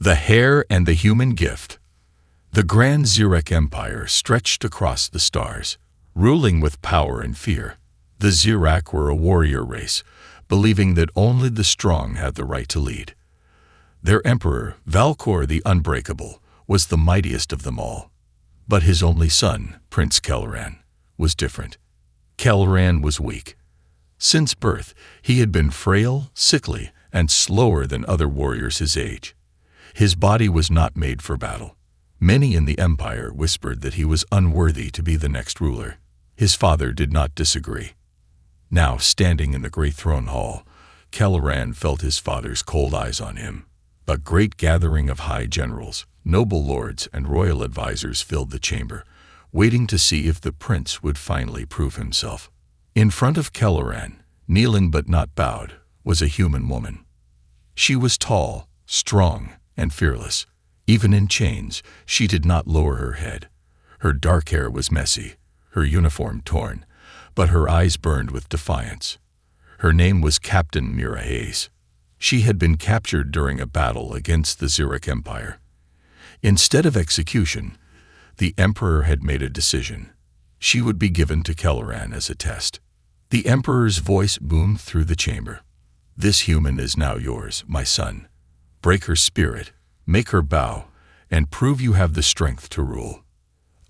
The Heir and the Human Gift. The Grand Xeric Empire stretched across the stars, ruling with power and fear. The Xeric were a warrior race, believing that only the strong had the right to lead. Their emperor, Valkor the Unbreakable, was the mightiest of them all. But his only son, Prince Kelleran, was different. Kelleran was weak. Since birth, he had been frail, sickly, and slower than other warriors his age. His body was not made for battle. Many in the empire whispered that he was unworthy to be the next ruler. His father did not disagree. Now, standing in the great throne hall, Kelleran felt his father's cold eyes on him. A great gathering of high generals, noble lords, and royal advisors filled the chamber, waiting to see if the prince would finally prove himself. In front of Kelleran, kneeling but not bowed, was a human woman. She was tall, strong, and fearless. Even in chains, she did not lower her head. Her dark hair was messy, her uniform torn, but her eyes burned with defiance. Her name was Captain Mira Hayes. She had been captured during a battle against the Xeric Empire. Instead of execution, the Emperor had made a decision. She would be given to Kelleran as a test. The Emperor's voice boomed through the chamber. "This human is now yours, my son. Break her spirit, make her bow, and prove you have the strength to rule."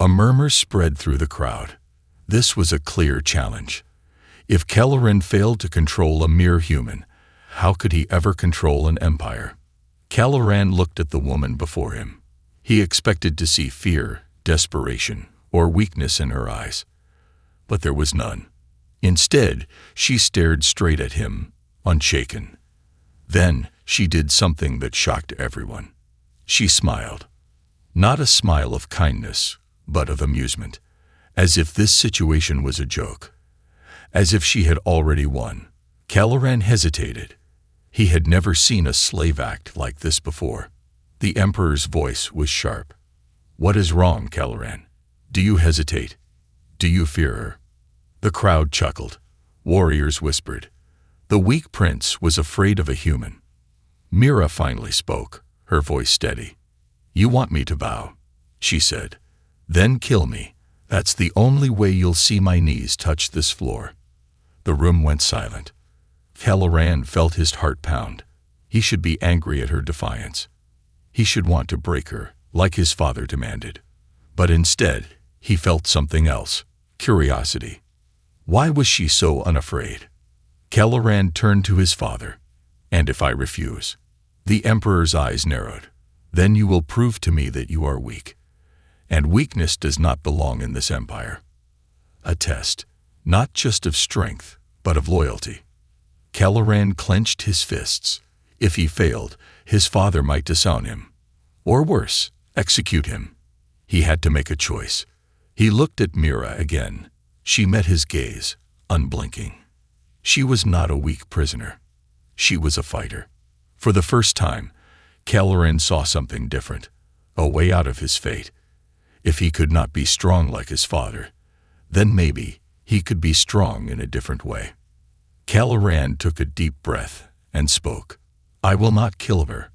A murmur spread through the crowd. This was a clear challenge. If Kelleran failed to control a mere human, how could he ever control an empire? Kelleran looked at the woman before him. He expected to see fear, desperation, or weakness in her eyes. But there was none. Instead, she stared straight at him, unshaken. Then she did something that shocked everyone. She smiled. Not a smile of kindness, but of amusement, as if this situation was a joke. As if she had already won. Kelleran hesitated. He had never seen a slave act like this before. The Emperor's voice was sharp. "What is wrong, Kelleran? Do you hesitate? Do you fear her?" The crowd chuckled. Warriors whispered. The weak prince was afraid of a human. Mira finally spoke, her voice steady. "You want me to bow," she said. "Then kill me. That's the only way you'll see my knees touch this floor." The room went silent. Kelleran felt his heart pound. He should be angry at her defiance. He should want to break her, like his father demanded. But instead, he felt something else, curiosity. Why was she so unafraid? Kelleran turned to his father. "And if I refuse?" The Emperor's eyes narrowed. "Then you will prove to me that you are weak. And weakness does not belong in this empire." A test, not just of strength, but of loyalty. Kelleran clenched his fists. If he failed, his father might disown him. Or worse, execute him. He had to make a choice. He looked at Mira again. She met his gaze, unblinking. She was not a weak prisoner. She was a fighter. For the first time, Kelleran saw something different, a way out of his fate. If he could not be strong like his father, then maybe he could be strong in a different way. Kelleran took a deep breath and spoke. "I will not kill her.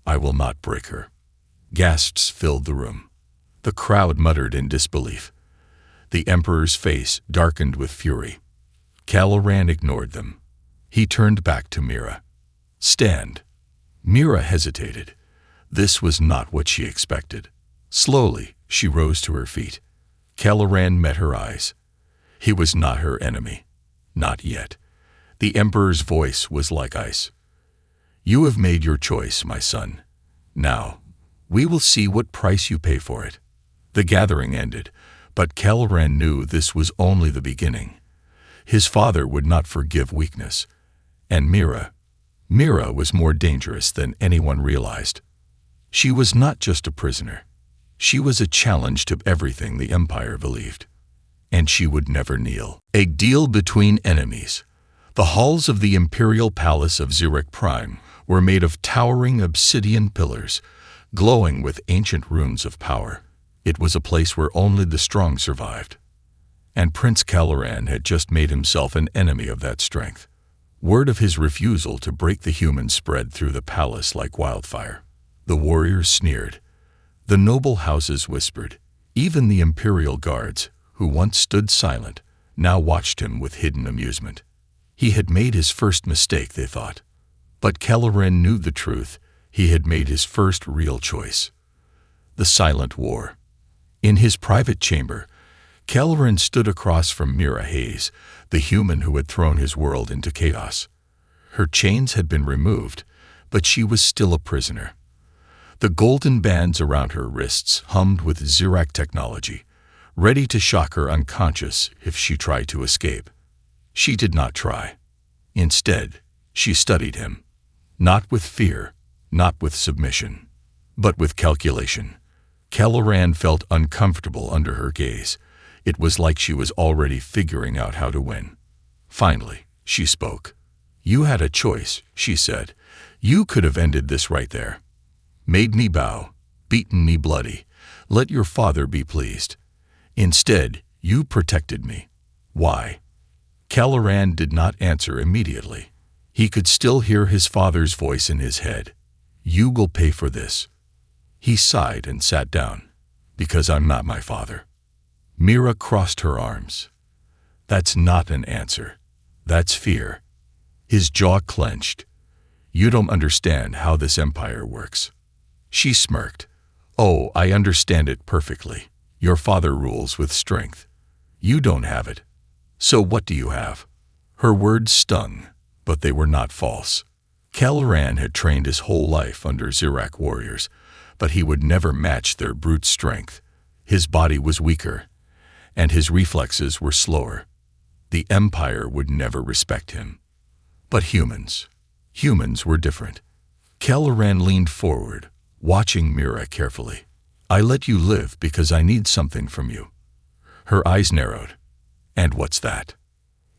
I will not break her." Gasps filled the room. The crowd muttered in disbelief. The Emperor's face darkened with fury. Kelleran ignored them. He turned back to Mira. "Stand." Mira hesitated. This was not what she expected. Slowly, she rose to her feet. Kelleran met her eyes. He was not her enemy. Not yet. The Emperor's voice was like ice. "You have made your choice, my son. Now, we will see what price you pay for it." The gathering ended, but Kelleran knew this was only the beginning. His father would not forgive weakness. And Mira was more dangerous than anyone realized. She was not just a prisoner. She was a challenge to everything the Empire believed. And she would never kneel. A deal between enemies. The halls of the Imperial Palace of Xeric Prime were made of towering obsidian pillars, glowing with ancient runes of power. It was a place where only the strong survived. And Prince Kelleran had just made himself an enemy of that strength. Word of his refusal to break the human spread through the palace like wildfire. The warriors sneered. The noble houses whispered. Even the imperial guards, who once stood silent, now watched him with hidden amusement. He had made his first mistake, they thought. But Kelleran knew the truth. He had made his first real choice. The silent war. In his private chamber, Kelleran stood across from Mira Hayes, the human who had thrown his world into chaos. Her chains had been removed, but she was still a prisoner. The golden bands around her wrists hummed with Zirak technology, ready to shock her unconscious if she tried to escape. She did not try. Instead, she studied him, not with fear, not with submission, but with calculation. Kelleran felt uncomfortable under her gaze. It was like she was already figuring out how to win. Finally, she spoke. "You had a choice," she said. "You could have ended this right there. Made me bow, beaten me bloody, let your father be pleased. Instead, you protected me. Why?" Kelleran did not answer immediately. He could still hear his father's voice in his head. "You will pay for this." He sighed and sat down. "Because I'm not my father." Mira crossed her arms. "That's not an answer. That's fear." His jaw clenched. "You don't understand how this empire works." She smirked. "Oh, I understand it perfectly. Your father rules with strength. You don't have it. So what do you have?" Her words stung, but they were not false. Kelleran had trained his whole life under Zirak warriors, but he would never match their brute strength. His body was weaker, and his reflexes were slower. The Empire would never respect him. But humans were different. Kelleran leaned forward, watching Mira carefully. "I let you live because I need something from you." Her eyes narrowed. "And what's that?"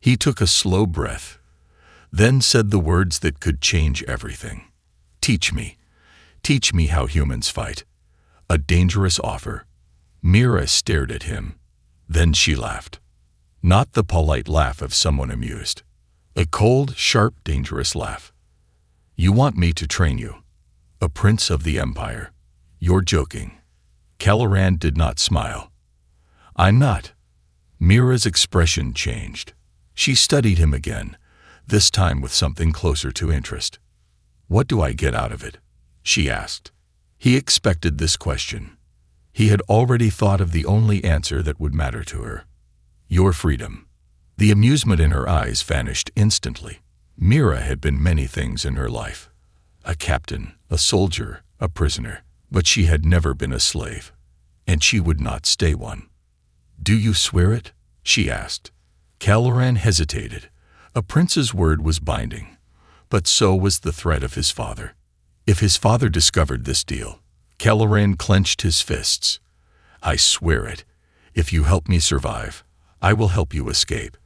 He took a slow breath, then said the words that could change everything. Teach me how humans fight." A dangerous offer. Mira stared at him. Then she laughed. Not the polite laugh of someone amused. A cold, sharp, dangerous laugh. "You want me to train you? A prince of the Empire? You're joking." Kelleran did not smile. "I'm not." Mira's expression changed. She studied him again, this time with something closer to interest. "What do I get out of it?" she asked. He expected this question. He had already thought of the only answer that would matter to her. "Your freedom." The amusement in her eyes vanished instantly. Mira had been many things in her life. A captain, a soldier, a prisoner, but she had never been a slave. And she would not stay one. "Do you swear it?" she asked. Kelleran hesitated. A prince's word was binding, but so was the threat of his father. If his father discovered this deal, Kelleran clenched his fists. "I swear it. If you help me survive, I will help you escape."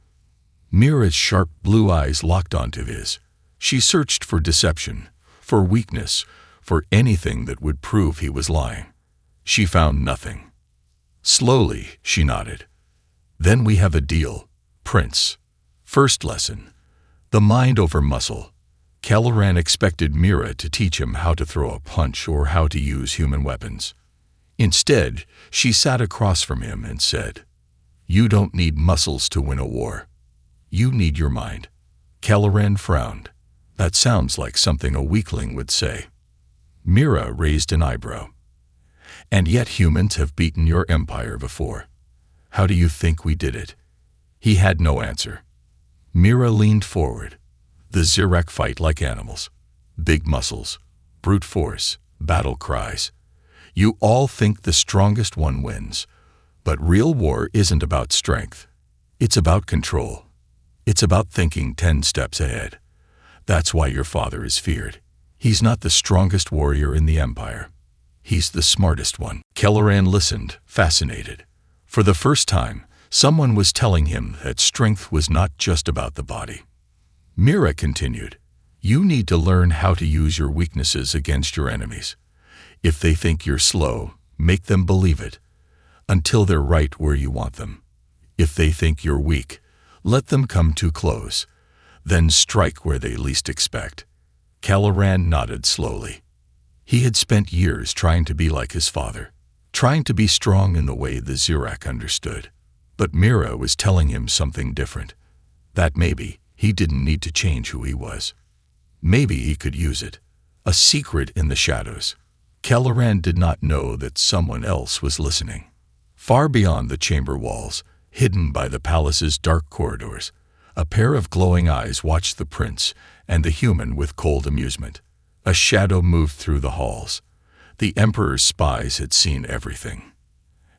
Mira's sharp blue eyes locked onto his. She searched for deception, for weakness, for anything that would prove he was lying. She found nothing. Slowly, she nodded. "Then we have a deal, Prince." First lesson: the mind over muscle. Kelleran expected Mira to teach him how to throw a punch or how to use human weapons. Instead, she sat across from him and said, "You don't need muscles to win a war. You need your mind." Kelleran frowned. That sounds like something a weakling would say. Mira raised an eyebrow. "And yet humans have beaten your empire before. How do you think we did it?" He had no answer. Mira leaned forward. The Zirak fight like animals. Big muscles, brute force, battle cries. You all think the strongest one wins. But real war isn't about strength. It's about control. It's about thinking 10 steps ahead. That's why your father is feared. He's not the strongest warrior in the Empire. He's the smartest one. Kelleran listened, fascinated. For the first time, someone was telling him that strength was not just about the body. Mira continued, "You need to learn how to use your weaknesses against your enemies. If they think you're slow, make them believe it, until they're right where you want them. If they think you're weak, let them come too close, then strike where they least expect." Kelleran nodded slowly. He had spent years trying to be like his father, trying to be strong in the way the Zirak understood. But Mira was telling him something different, that maybe he didn't need to change who he was. Maybe he could use it, a secret in the shadows. Kelleran did not know that someone else was listening. Far beyond the chamber walls, hidden by the palace's dark corridors, a pair of glowing eyes watched the prince and the human with cold amusement. A shadow moved through the halls. The emperor's spies had seen everything.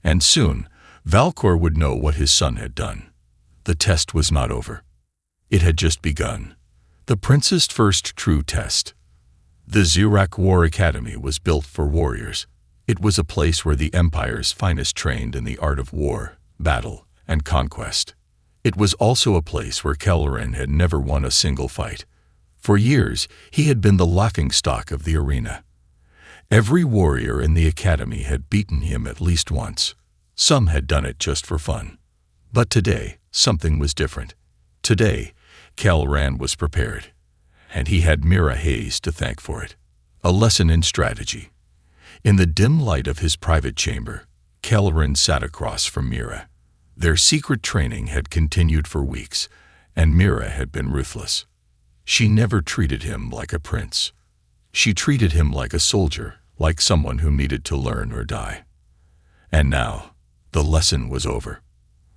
And soon, Valkor would know what his son had done. The test was not over. It had just begun. The prince's first true test. The Zirak War Academy was built for warriors. It was a place where the empire's finest trained in the art of war, battle, and conquest. It was also a place where Kelleran had never won a single fight. For years, he had been the laughingstock of the arena. Every warrior in the academy had beaten him at least once. Some had done it just for fun. But today, something was different. Today, Kelleran was prepared, and he had Mira Hayes to thank for it. A lesson in strategy. In the dim light of his private chamber, Kelleran sat across from Mira. Their secret training had continued for weeks, and Mira had been ruthless. She never treated him like a prince. She treated him like a soldier, like someone who needed to learn or die. And now, the lesson was over.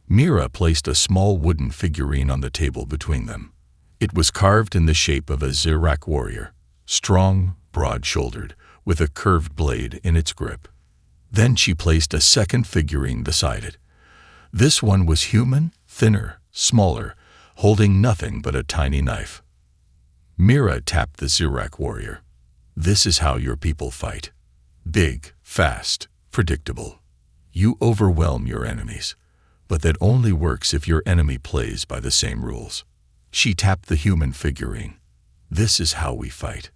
Mira placed a small wooden figurine on the table between them. It was carved in the shape of a Zirak warrior, strong, broad-shouldered, with a curved blade in its grip. Then she placed a second figurine beside it. This one was human, thinner, smaller, holding nothing but a tiny knife. Mira tapped the Zirak warrior. This is how your people fight. Big, fast, predictable. You overwhelm your enemies, but that only works if your enemy plays by the same rules. She tapped the human figurine. This is how we fight.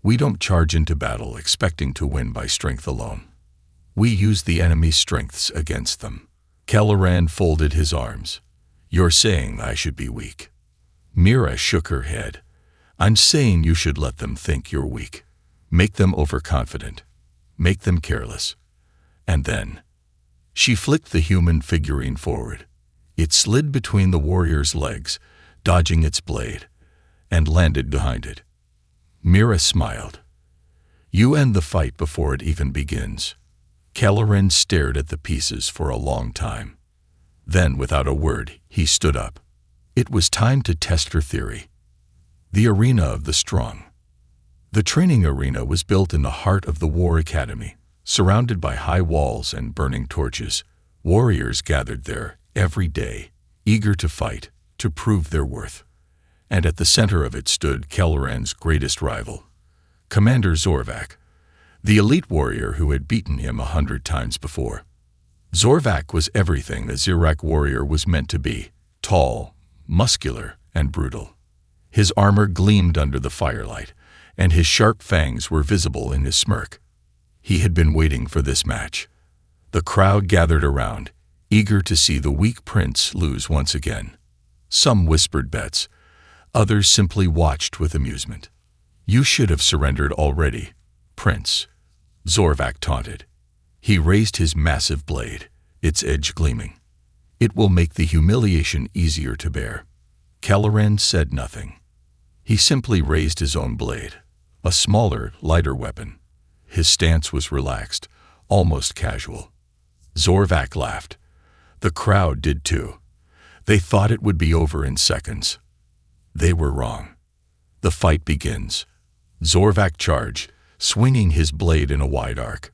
We don't charge into battle expecting to win by strength alone. We use the enemy's strengths against them. Kelleran folded his arms. You're saying I should be weak. Mira shook her head. I'm saying you should let them think you're weak. Make them overconfident. Make them careless. And then, she flicked the human figurine forward. It slid between the warrior's legs, dodging its blade, and landed behind it. Mira smiled. You end the fight before it even begins. Kelleran stared at the pieces for a long time. Then, without a word, he stood up. It was time to test her theory. The arena of the strong. The training arena was built in the heart of the War Academy, surrounded by high walls and burning torches. Warriors gathered there every day, eager to fight, to prove their worth. And at the center of it stood Kelleran's greatest rival, Commander Zorvak, the elite warrior who had beaten him 100 times before. Zorvak was everything a Zirak warrior was meant to be, tall, muscular, and brutal. His armor gleamed under the firelight, and his sharp fangs were visible in his smirk. He had been waiting for this match. The crowd gathered around, eager to see the weak prince lose once again. Some whispered bets. Others simply watched with amusement. You should have surrendered already, Prince, Zorvak taunted. He raised his massive blade, its edge gleaming. It will make the humiliation easier to bear. Kelleran said nothing. He simply raised his own blade, a smaller, lighter weapon. His stance was relaxed, almost casual. Zorvak laughed. The crowd did too. They thought it would be over in seconds. They were wrong. The fight begins. Zorvak charged, swinging his blade in a wide arc.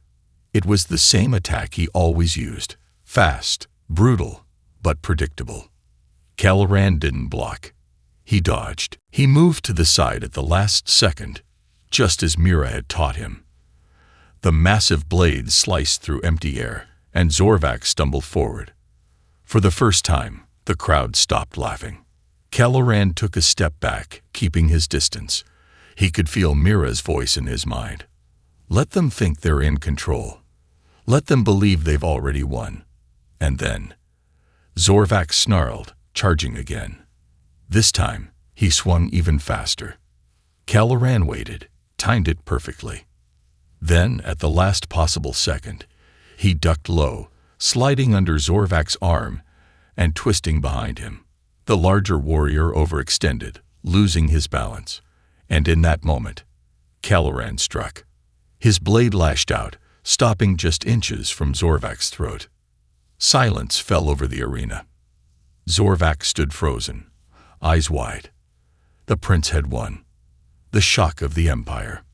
It was the same attack he always used, fast, brutal, but predictable. Kelleran didn't block. He dodged. He moved to the side at the last second, just as Mira had taught him. The massive blade sliced through empty air, and Zorvak stumbled forward. For the first time, the crowd stopped laughing. Kelleran took a step back, keeping his distance. He could feel Mira's voice in his mind. Let them think they're in control. Let them believe they've already won. And then, Zorvak snarled, charging again. This time, he swung even faster. Kelleran waited, timed it perfectly. Then, at the last possible second, he ducked low, sliding under Zorvak's arm and twisting behind him. The larger warrior overextended, losing his balance, and in that moment, Caloran struck. His blade lashed out, stopping just inches from Zorvak's throat. Silence fell over the arena. Zorvak stood frozen, eyes wide. The prince had won. The shock of the empire.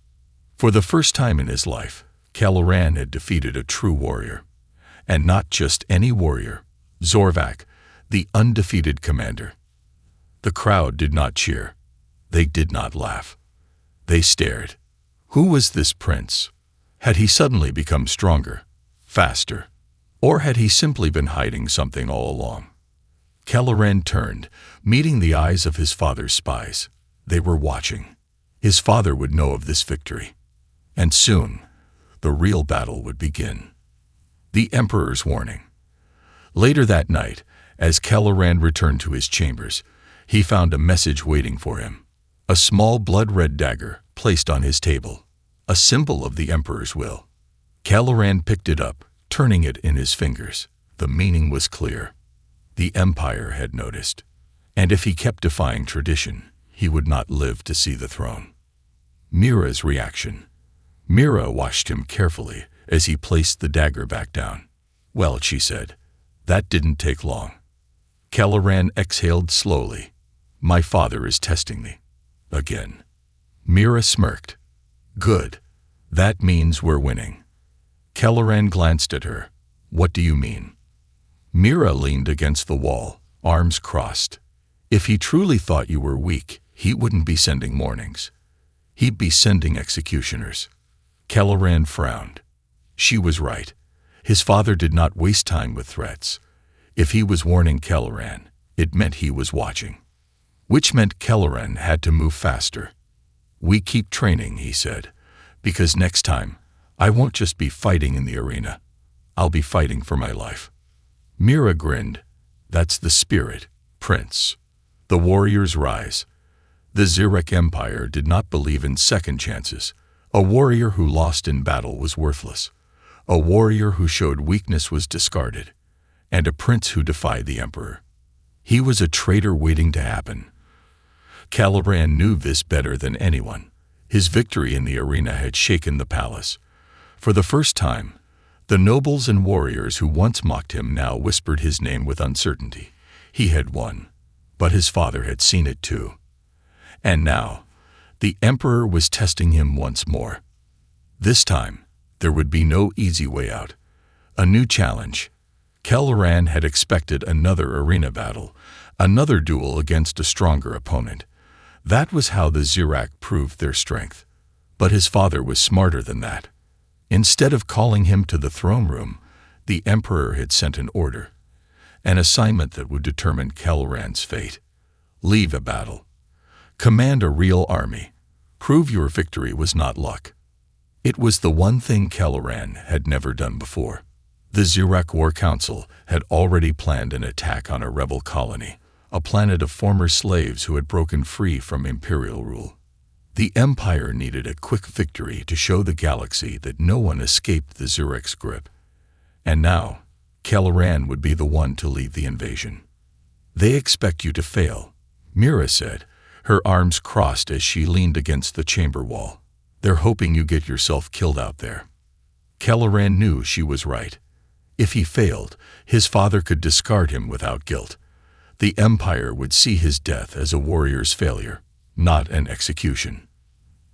For the first time in his life, Caloran had defeated a true warrior. And not just any warrior, Zorvak, the undefeated commander. The crowd did not cheer. They did not laugh. They stared. Who was this prince? Had he suddenly become stronger, faster, or had he simply been hiding something all along? Caloran turned, meeting the eyes of his father's spies. They were watching. His father would know of this victory. And soon, the real battle would begin. The Emperor's warning. Later that night, as Caloran returned to his chambers, he found a message waiting for him. A small blood-red dagger placed on his table, a symbol of the Emperor's will. Caloran picked it up, turning it in his fingers. The meaning was clear. The Empire had noticed. And if he kept defying tradition, he would not live to see the throne. Mira's reaction. Mira watched him carefully as he placed the dagger back down. Well, she said, that didn't take long. Caloran exhaled slowly. My father is testing me. Again. Mira smirked. Good. That means we're winning. Caloran glanced at her. What do you mean? Mira leaned against the wall, arms crossed. If he truly thought you were weak, he wouldn't be sending warnings. He'd be sending executioners. Caloran frowned. She was right. His father did not waste time with threats. If he was warning Caloran, it meant he was watching. Which meant Caloran had to move faster. We keep training, he said, because next time, I won't just be fighting in the arena. I'll be fighting for my life. Mira grinned. That's the spirit, Prince. The warriors rise. The Zirek Empire did not believe in second chances. A warrior who lost in battle was worthless. A warrior who showed weakness was discarded. And a prince who defied the emperor. He was a traitor waiting to happen. Caloran knew this better than anyone. His victory in the arena had shaken the palace. For the first time, the nobles and warriors who once mocked him now whispered his name with uncertainty. He had won, but his father had seen it too. And now, the emperor was testing him once more. This time, there would be no easy way out. A new challenge. Caloran had expected another arena battle, another duel against a stronger opponent. That was how the Zirak proved their strength. But his father was smarter than that. Instead of calling him to the throne room, the emperor had sent an order, an assignment that would determine Caloran's fate. Leave a battle. Command a real army. Prove your victory was not luck. It was the one thing Caloran had never done before. The Zirak War Council had already planned an attack on a rebel colony, a planet of former slaves who had broken free from imperial rule. The Empire needed a quick victory to show the galaxy that no one escaped the Zirek's grip. And now, Caloran would be the one to lead the invasion. They expect you to fail, Mira said, her arms crossed as she leaned against the chamber wall. They're hoping you get yourself killed out there. Caloran knew she was right. If he failed, his father could discard him without guilt. The Empire would see his death as a warrior's failure, not an execution.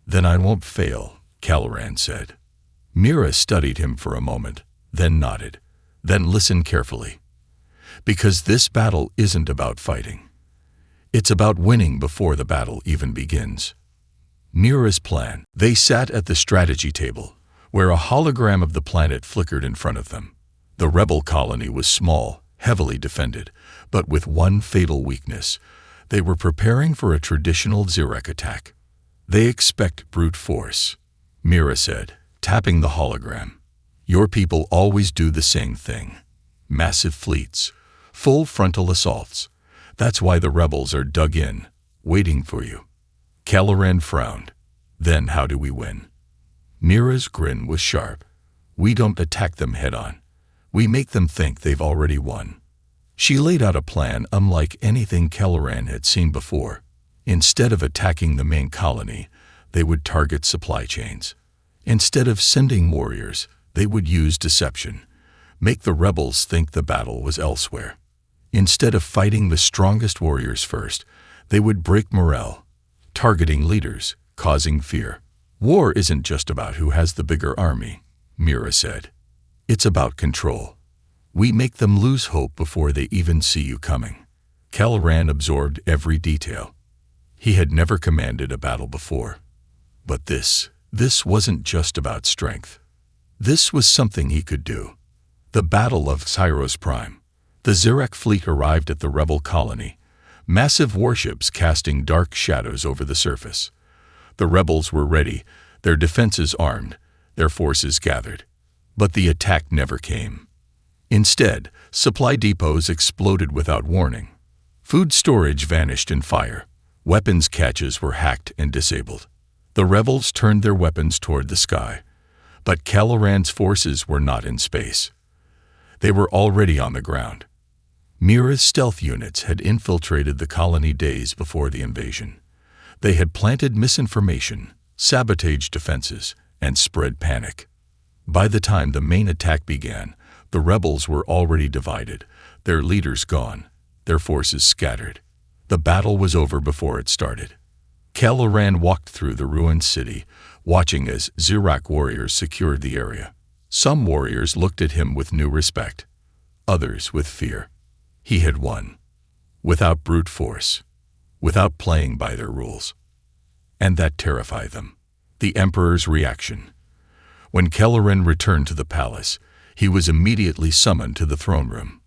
Then I won't fail, Caloran said. Mira studied him for a moment, then nodded, then listened carefully. Because this battle isn't about fighting. It's about winning before the battle even begins. Mira's plan. They sat at the strategy table, where a hologram of the planet flickered in front of them. The rebel colony was small, heavily defended, but with one fatal weakness. They were preparing for a traditional Zirak attack. They expect brute force, Mira said, tapping the hologram. Your people always do the same thing. Massive fleets, full frontal assaults. That's why the rebels are dug in, waiting for you. Caloran frowned. Then how do we win? Mira's grin was sharp. We don't attack them head-on. We make them think they've already won. She laid out a plan unlike anything Kelleran had seen before. Instead of attacking the main colony, they would target supply chains. Instead of sending warriors, they would use deception, make the rebels think the battle was elsewhere. Instead of fighting the strongest warriors first, they would break morale, targeting leaders, causing fear. War isn't just about who has the bigger army, Mira said. It's about control. We make them lose hope before they even see you coming. Kelleran absorbed every detail. He had never commanded a battle before. But this wasn't just about strength. This was something he could do. The Battle of Syros Prime. The Zirek fleet arrived at the rebel colony, massive warships casting dark shadows over the surface. The rebels were ready, their defenses armed, their forces gathered. But the attack never came. Instead, supply depots exploded without warning. Food storage vanished in fire. Weapons caches were hacked and disabled. The rebels turned their weapons toward the sky. But Kelleran's forces were not in space. They were already on the ground. Mira's stealth units had infiltrated the colony days before the invasion. They had planted misinformation, sabotaged defenses, and spread panic. By the time the main attack began, the rebels were already divided, their leaders gone, their forces scattered. The battle was over before it started. Kelleran walked through the ruined city, watching as Zirak warriors secured the area. Some warriors looked at him with new respect, others with fear. He had won, without brute force, without playing by their rules. And that terrified them. The Emperor's reaction. When Kelleran returned to the palace, he was immediately summoned to the throne room.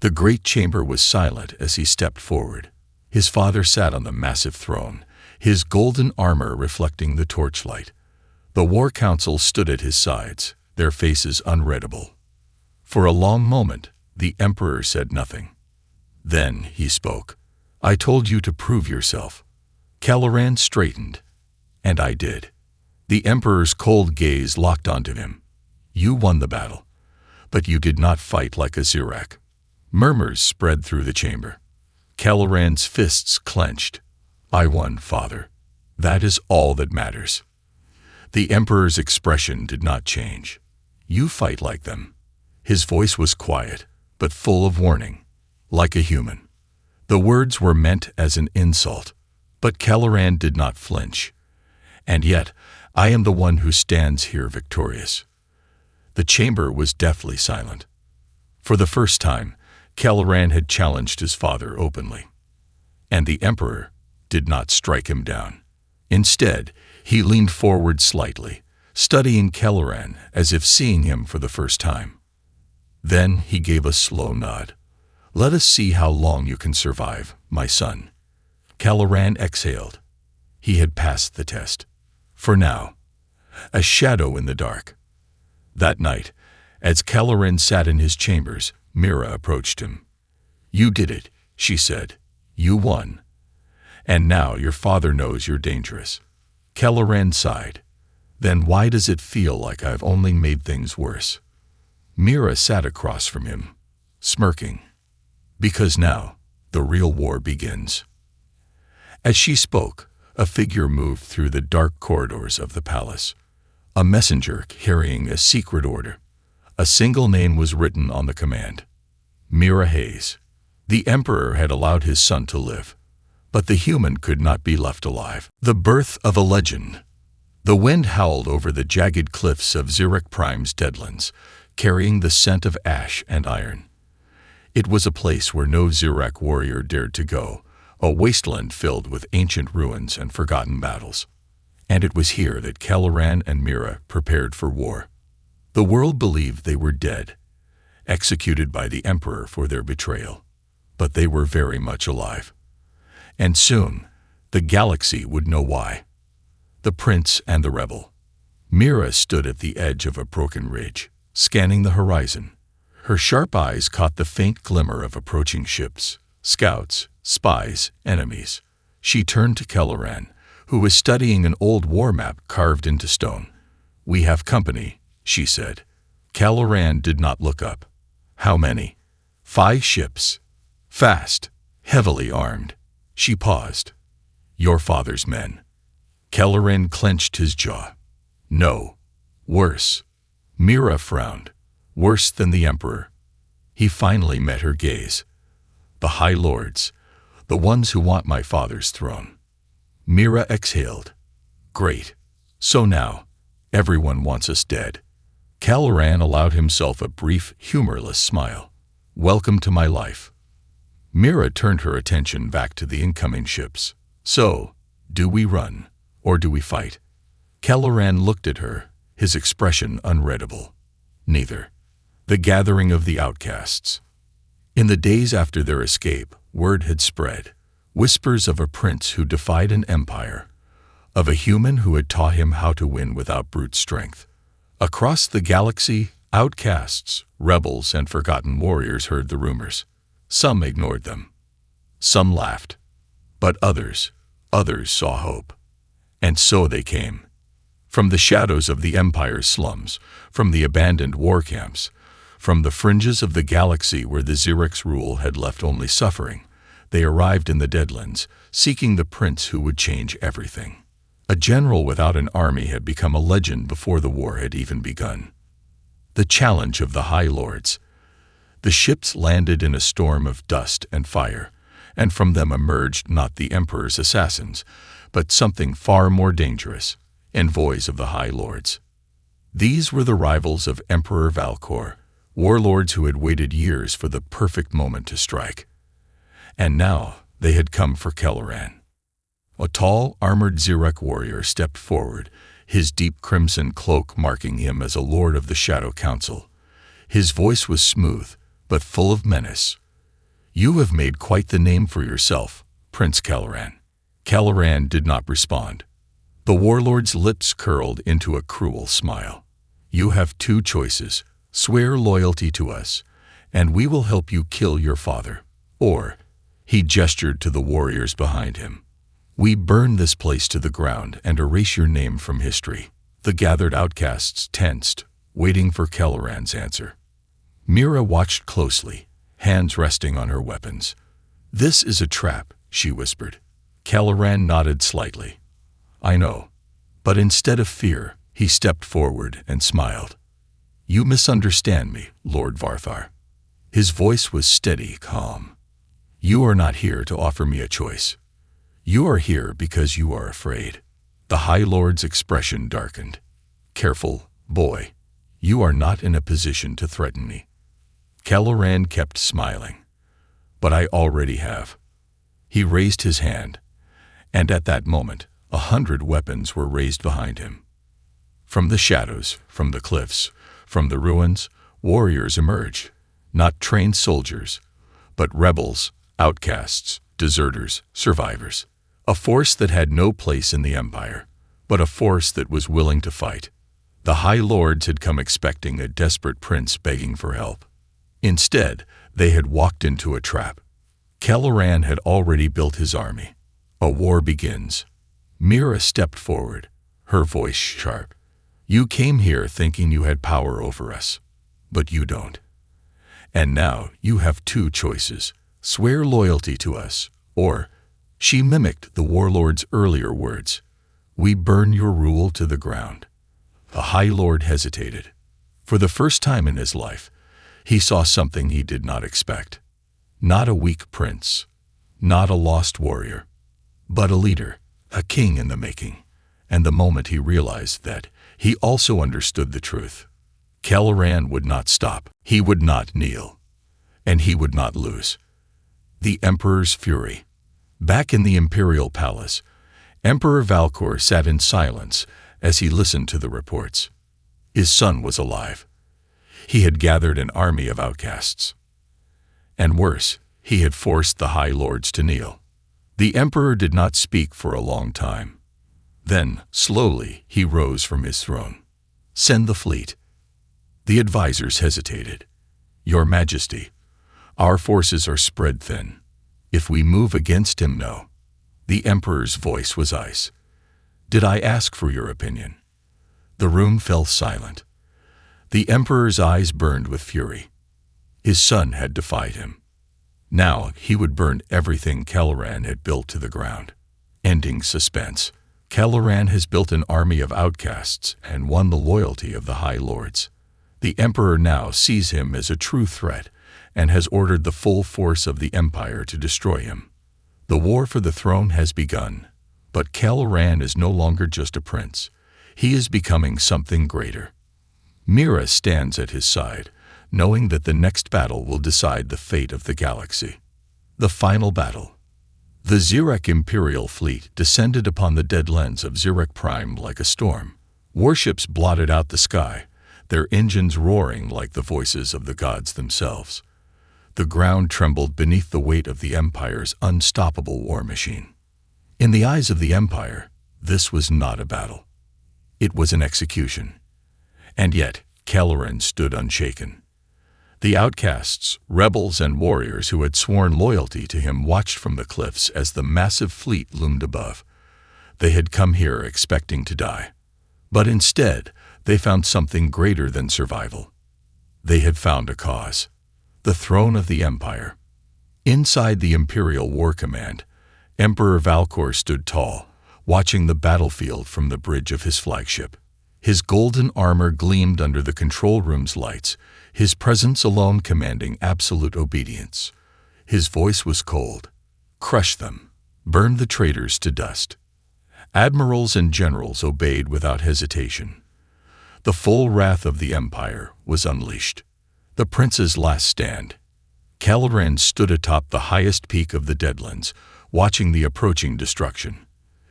The great chamber was silent as he stepped forward. His father sat on the massive throne, his golden armor reflecting the torchlight. The war council stood at his sides, their faces unreadable. For a long moment, the Emperor said nothing. Then he spoke. "I told you to prove yourself." Kelleran straightened. "And I did." The Emperor's cold gaze locked onto him. "You won the battle, but you did not fight like a Zirak." Murmurs spread through the chamber. Kelleran's fists clenched. "I won, father. That is all that matters." The Emperor's expression did not change. "You fight like them." His voice was quiet, but full of warning, like a human. The words were meant as an insult, but Kelleran did not flinch. "And yet, I am the one who stands here victorious." The chamber was deathly silent. For the first time, Kelleran had challenged his father openly. And the Emperor did not strike him down. Instead, he leaned forward slightly, studying Kelleran as if seeing him for the first time. Then he gave a slow nod. "Let us see how long you can survive, my son." Kelleran exhaled. He had passed the test. For now. A shadow in the dark. That night, as Kelleran sat in his chambers, Mira approached him. "You did it," she said. "You won. And now your father knows you're dangerous." Kelleran sighed. "Then why does it feel like I've only made things worse?" Mira sat across from him, smirking. "Because now, the real war begins." As she spoke, a figure moved through the dark corridors of the palace. A messenger carrying a secret order. A single name was written on the command. Mira Hayes. The Emperor had allowed his son to live, but the human could not be left alive. The birth of a legend. The wind howled over the jagged cliffs of Zirak Prime's deadlands, carrying the scent of ash and iron. It was a place where no Zirak warrior dared to go, a wasteland filled with ancient ruins and forgotten battles. And it was here that Kelleran and Mira prepared for war. The world believed they were dead, executed by the Emperor for their betrayal. But they were very much alive. And soon, the galaxy would know why. The prince and the rebel. Mira stood at the edge of a broken ridge, scanning the horizon. Her sharp eyes caught the faint glimmer of approaching ships, scouts, spies, enemies. She turned to Kelleran, who was studying an old war map carved into stone. "We have company," she said. Caloran did not look up. "How many?" "5 ships. Fast, heavily armed." She paused. "Your father's men." Caloran clenched his jaw. "No. Worse." Mira frowned. "Worse than the Emperor." He finally met her gaze. "The High Lords, the ones who want my father's throne." Mira exhaled. "Great. So now, everyone wants us dead." Caloran allowed himself a brief, humorless smile. "Welcome to my life." Mira turned her attention back to the incoming ships. "So, do we run, or do we fight?" Caloran looked at her, his expression unreadable. "Neither." The gathering of the outcasts. In the days after their escape, word had spread. Whispers of a prince who defied an empire, of a human who had taught him how to win without brute strength. Across the galaxy, outcasts, rebels, and forgotten warriors heard the rumors. Some ignored them. Some laughed. But others saw hope. And so they came. From the shadows of the Empire's slums, from the abandoned war camps, from the fringes of the galaxy where the Xerx's rule had left only suffering, they arrived in the Deadlands, seeking the prince who would change everything. A general without an army had become a legend before the war had even begun. The challenge of the High Lords. The ships landed in a storm of dust and fire, and from them emerged not the Emperor's assassins, but something far more dangerous, envoys of the High Lords. These were the rivals of Emperor Valcor, warlords who had waited years for the perfect moment to strike. And now they had come for Caloran. A tall, armored Xerx warrior stepped forward, his deep crimson cloak marking him as a lord of the Shadow Council. His voice was smooth, but full of menace. "You have made quite the name for yourself, Prince Caloran." Caloran did not respond. The warlord's lips curled into a cruel smile. "You have 2 choices. Swear loyalty to us, and we will help you kill your father. Or," he gestured to the warriors behind him, "we burn this place to the ground and erase your name from history." The gathered outcasts tensed, waiting for Caloran's answer. Mira watched closely, hands resting on her weapons. "This is a trap," she whispered. Caloran nodded slightly. "I know." But instead of fear, he stepped forward and smiled. "You misunderstand me, Lord Varthar." His voice was steady, calm. "You are not here to offer me a choice. You are here because you are afraid." The High Lord's expression darkened. "Careful, boy. You are not in a position to threaten me." Caloran kept smiling. "But I already have." He raised his hand, and at that moment, 100 weapons were raised behind him. From the shadows, from the cliffs, from the ruins, warriors emerged, not trained soldiers, but rebels, outcasts, deserters, survivors. A force that had no place in the Empire, but a force that was willing to fight. The High Lords had come expecting a desperate prince begging for help. Instead, they had walked into a trap. Caloran had already built his army. A war begins. Mira stepped forward, her voice sharp. "You came here thinking you had power over us, but you don't. And now you have 2 choices. Swear loyalty to us, or," she mimicked the warlord's earlier words, "we burn your rule to the ground." The High Lord hesitated. For the first time in his life, he saw something he did not expect. Not a weak prince, not a lost warrior, but a leader, a king in the making. And the moment he realized that, he also understood the truth. Caloran would not stop, he would not kneel, and he would not lose. The Emperor's fury. Back in the Imperial Palace, Emperor Valcor sat in silence as he listened to the reports. His son was alive. He had gathered an army of outcasts. And worse, he had forced the High Lords to kneel. The Emperor did not speak for a long time. Then, slowly, he rose from his throne. "Send the fleet." The advisors hesitated. "Your Majesty, our forces are spread thin. If we move against him, no." The Emperor's voice was ice. "Did I ask for your opinion?" The room fell silent. The Emperor's eyes burned with fury. His son had defied him. Now he would burn everything Caloran had built to the ground. Ending suspense. Caloran has built an army of outcasts and won the loyalty of the High Lords. The Emperor now sees him as a true threat and has ordered the full force of the Empire to destroy him. The war for the throne has begun, but Caloran is no longer just a prince. He is becoming something greater. Mira stands at his side, knowing that the next battle will decide the fate of the galaxy. The final battle. The Zirek Imperial fleet descended upon the deadlands of Zirek Prime like a storm. Warships blotted out the sky, their engines roaring like the voices of the gods themselves. The ground trembled beneath the weight of the Empire's unstoppable war machine. In the eyes of the Empire, this was not a battle. It was an execution. And yet, Caloran stood unshaken. The outcasts, rebels, and warriors who had sworn loyalty to him watched from the cliffs as the massive fleet loomed above. They had come here expecting to die. But instead, they found something greater than survival. They had found a cause. The throne of the Empire. Inside the Imperial War Command, Emperor Valkor stood tall, watching the battlefield from the bridge of his flagship. His golden armor gleamed under the control room's lights, his presence alone commanding absolute obedience. His voice was cold. Crush them. Burn the traitors to dust. Admirals and generals obeyed without hesitation. The full wrath of the Empire was unleashed. The prince's last stand. Caloran stood atop the highest peak of the Deadlands, watching the approaching destruction.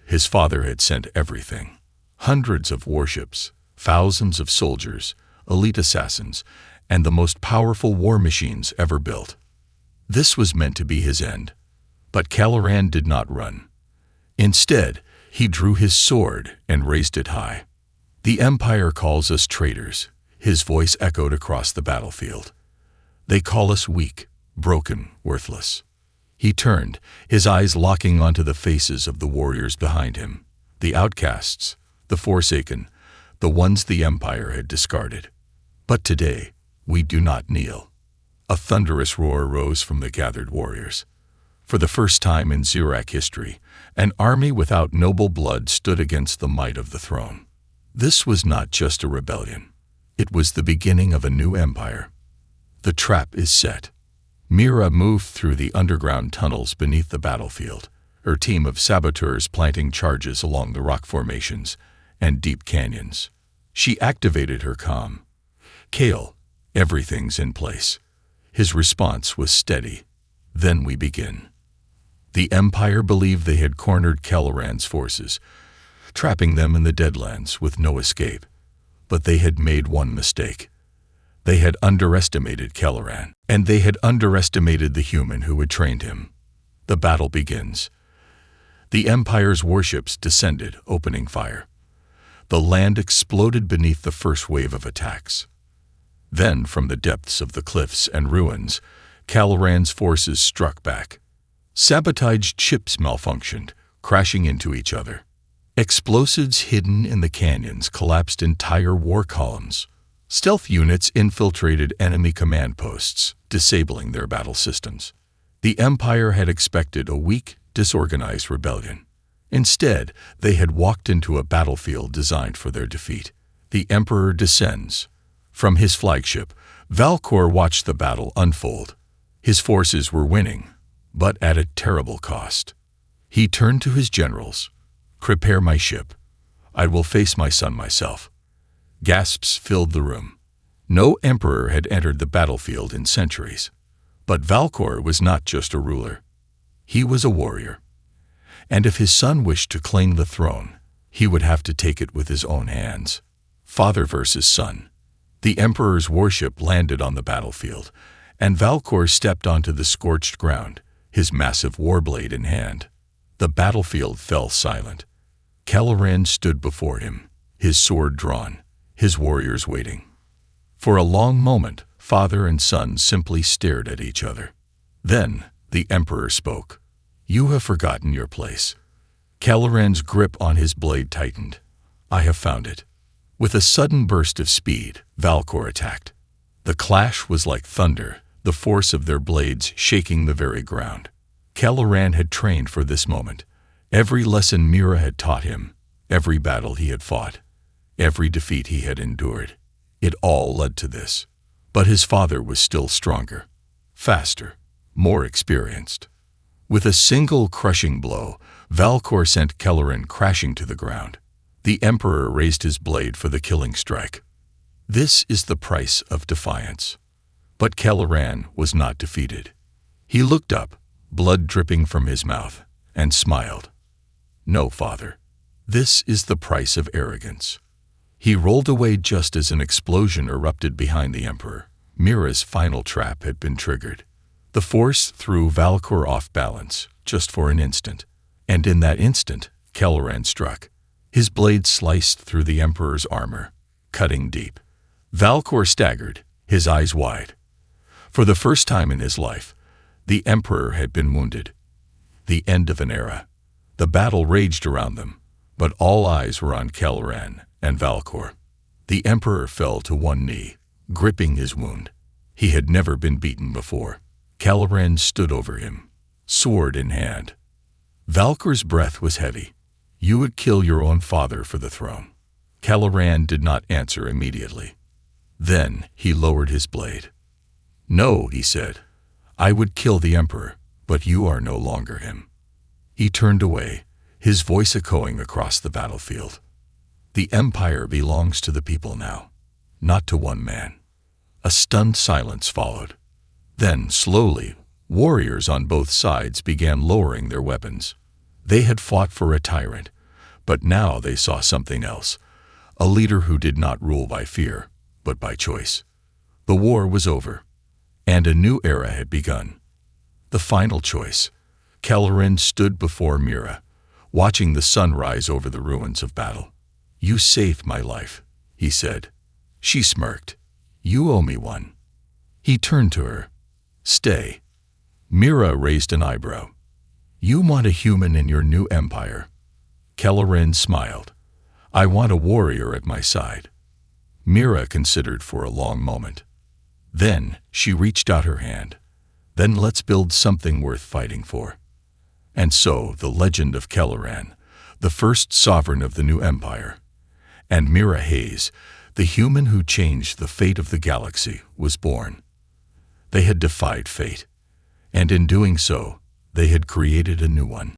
His father had sent everything. Hundreds of warships, thousands of soldiers, elite assassins, and the most powerful war machines ever built. This was meant to be his end. But Caloran did not run. Instead, he drew his sword and raised it high. The Empire calls us traitors, his voice echoed across the battlefield. They call us weak, broken, worthless. He turned, his eyes locking onto the faces of the warriors behind him, the outcasts, the forsaken, the ones the Empire had discarded. But today, we do not kneel. A thunderous roar rose from the gathered warriors. For the first time in Zirek history, an army without noble blood stood against the might of the throne. This was not just a rebellion. It was the beginning of a new empire. The trap is set. Mira moved through the underground tunnels beneath the battlefield, her team of saboteurs planting charges along the rock formations and deep canyons. She activated her comm. Kale, everything's in place. His response was steady. Then we begin. The Empire believed they had cornered Caloran's forces, trapping them in the Deadlands with no escape. But they had made one mistake. They had underestimated Caloran, and they had underestimated the human who had trained him. The battle begins. The Empire's warships descended, opening fire. The land exploded beneath the first wave of attacks. Then, from the depths of the cliffs and ruins, Caloran's forces struck back. Sabotaged ships malfunctioned, crashing into each other. Explosives hidden in the canyons collapsed entire war columns. Stealth units infiltrated enemy command posts, disabling their battle systems. The Empire had expected a weak, disorganized rebellion. Instead, they had walked into a battlefield designed for their defeat. The Emperor descends. From his flagship, Valkor watched the battle unfold. His forces were winning, but at a terrible cost. He turned to his generals. "Prepare my ship. I will face my son myself." Gasps filled the room. No emperor had entered the battlefield in centuries. But Valkor was not just a ruler. He was a warrior. And if his son wished to claim the throne, he would have to take it with his own hands. Father versus son. The emperor's warship landed on the battlefield, and Valkor stepped onto the scorched ground, his massive warblade in hand. The battlefield fell silent. Caloran stood before him, his sword drawn, his warriors waiting. For a long moment, father and son simply stared at each other. Then, the emperor spoke. "You have forgotten your place." Caloran's grip on his blade tightened. "I have found it. With a sudden burst of speed, Valcor attacked. The clash was like thunder, the force of their blades shaking the very ground. Caloran had trained for this moment. Every lesson Mira had taught him, every battle he had fought, every defeat he had endured, it all led to this. But his father was still stronger, faster, more experienced. With a single crushing blow, Valcor sent Caloran crashing to the ground. The Emperor raised his blade for the killing strike. This is the price of defiance. But Caloran was not defeated. He looked up, blood dripping from his mouth, and smiled. No, father. This is the price of arrogance. He rolled away just as an explosion erupted behind the Emperor. Mira's final trap had been triggered. The force threw Valcor off balance, just for an instant. And in that instant, Caloran struck. His blade sliced through the Emperor's armor, cutting deep. Valcor staggered, his eyes wide. For the first time in his life, the Emperor had been wounded. The end of an era. The battle raged around them, but all eyes were on Caloran and Valcor. The Emperor fell to one knee, gripping his wound. He had never been beaten before. Caloran stood over him, sword in hand. Valcor's breath was heavy. You would kill your own father for the throne. Caloran did not answer immediately. Then he lowered his blade. No, he said. I would kill the Emperor, but you are no longer him. He turned away, his voice echoing across the battlefield. The Empire belongs to the people now, not to one man. A stunned silence followed. Then, slowly, warriors on both sides began lowering their weapons. They had fought for a tyrant, but now they saw something else, a leader who did not rule by fear, but by choice. The war was over, and a new era had begun. The final choice. Caloran stood before Mira, watching the sun rise over the ruins of battle. You saved my life, he said. She smirked. You owe me one. He turned to her. Stay. Mira raised an eyebrow. You want a human in your new empire. Caloran smiled. I want a warrior at my side. Mira considered for a long moment. Then she reached out her hand. Then let's build something worth fighting for. And so the legend of Caloran, the first sovereign of the new empire, and Mira Hayes, the human who changed the fate of the galaxy, was born. They had defied fate, and in doing so, they had created a new one.